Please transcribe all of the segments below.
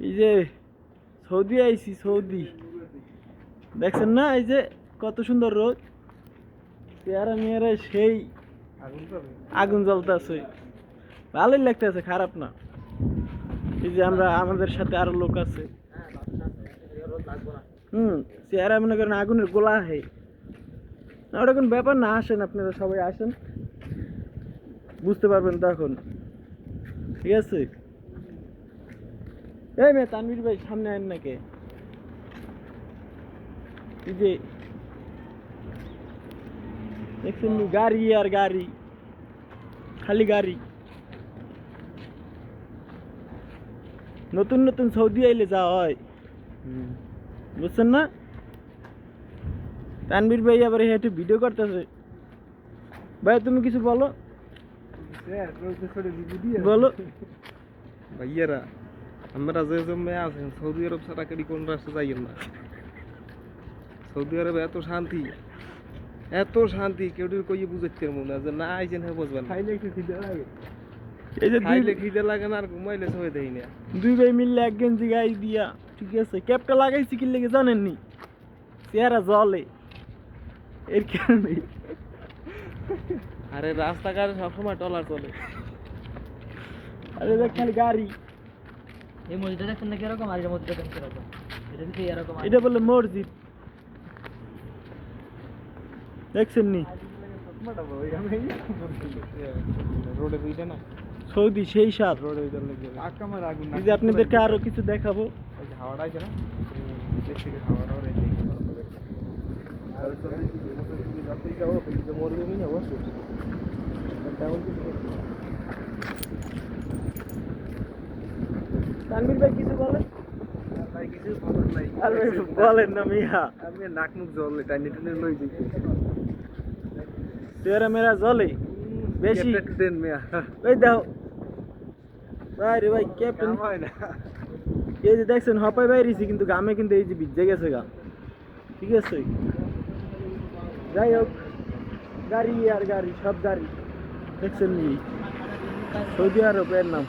এই যে সৌদি আইছি, সৌদি দেখছেন না? এই যে কত সুন্দর রোদ, চেহারা মেয়েরা সেই আগুন জ্বলতেছে, ভালোই লাগতেছে, খারাপ না। এই যে আমাদের সাথে আরো লোক আছে। চেহারা মনে করেন আগুনের গোলা হে না, ওটা কোন ব্যাপার না। আসেন, আপনারা সবাই আসেন, বুঝতে পারবেন তখন। ঠিক আছে? এই মেয়ে তানভীর ভাই সামনে আন নাকি? এই যে দেখছেন গাড়ি আর গাড়ি, খালি গাড়ি। নতুন নতুন সৌদি আইলে যা হয়, বুঝছেন না? তানভীর ভাই আবার একটু ভিডিও করতেছে। ভাই তুমি কিছু বলো, বলো। ভাইয়ারা, আমরা যে জন্মে আছেন সৌদি আরব ছাড়া কেডি কোন রাষ্ট্রে যাইয়েন না। সৌদি আরবে এত শান্তি, এত শান্তি, কেউ কই বুঝাইতে পারবো না। যে না আইছেন হ্যাঁ বুঝবেন। খাইলে একটু খিদে লাগে, এই যে খাইলে খিদে লাগে না, আর ঘুমাইলে সবাই দেই না। দুই ভাই মিললে এক গেঞ্জি গাই দিয়া, ঠিক আছে? ক্যাপটা লাগাইছি কি লেগে জানেননি? চেহারা জলে এর কারণে। আরে রাস্তাঘাটে সবসময় টলার চলে। আরে দেখ খালি গাড়ি। এই মসজিদটা দেখছেন নাকি এরকম, আর এই মসজিদটা দেখছেন এরকম, এটা দিকে এরকম। এটা বলে মসজিদ, দেখছেন নি? রোডে বুঝে না, সৌদি সেই সাত। রোডে আকামার আগুন। এই যে আপনাদেরকে আরো কিছু দেখাবো। হাওয়াটা আছে না, দেশ থেকে হাওয়াটা ওরে দেখি। আর চলে কি তুমি যাতেই যাও কিন্তু মরবে না অবশ্যই। তেমন কিছু তানভীর ভাই কিছু বলেন। ভাই কিছু খবর নাই। আর বলেন না মিয়া, আমি নাক মুখ জলে টাইনে টাইনে লই দিই। চেহারা মেরা জলে বেশি দেন মিয়া। ওই দাও ভাই রে ভাই, ক্যাপ্টেন হয় না। এই যে দেখছেন হপাই বাইরেছি, কিন্তু গামে কিন্তু এই যে ভিজে গেছে গা। ঠিক আছে? যাই হোক, গাড়ি আর গাড়ি, সব গাড়ি। দেখছেন নি? সৌদি আরবের নাম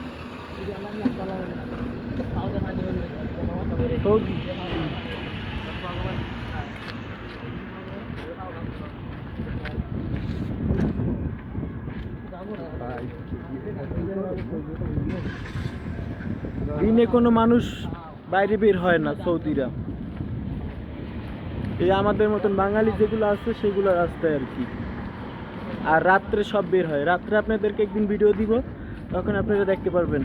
সৌদি। দিনে কোনো মানুষ বাইরে বের হয় না সৌদিরা। এই আমাদের মতন বাঙালি যেগুলো আছে সেগুলো রাস্তায় আর কি। আর রাত্রে সব বের হয়। রাত্রে আপনাদেরকে একদিন ভিডিও দিব, তখন আপনারা দেখতে পারবেন।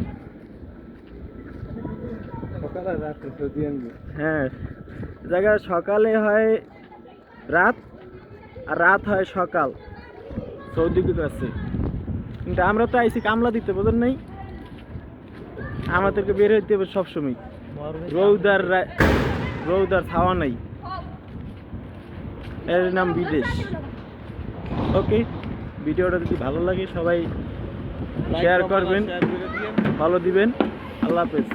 হ্যাঁ, জায়গা সকালে হয় রাত, আর রাত হয় সকাল সৌদি কাছে। কিন্তু আমরা তো আইসি কামলা দিতে, বোঝেন নাই? আমাদেরকে বের হইতে হবে সবসময়। রৌদার ছাওয়া নাই, এর নাম বিদেশ। ওকে, ভিডিওটা যদি ভালো লাগে সবাই শেয়ার করবেন, ভালো দিবেন। আল্লাহ হাফেজ।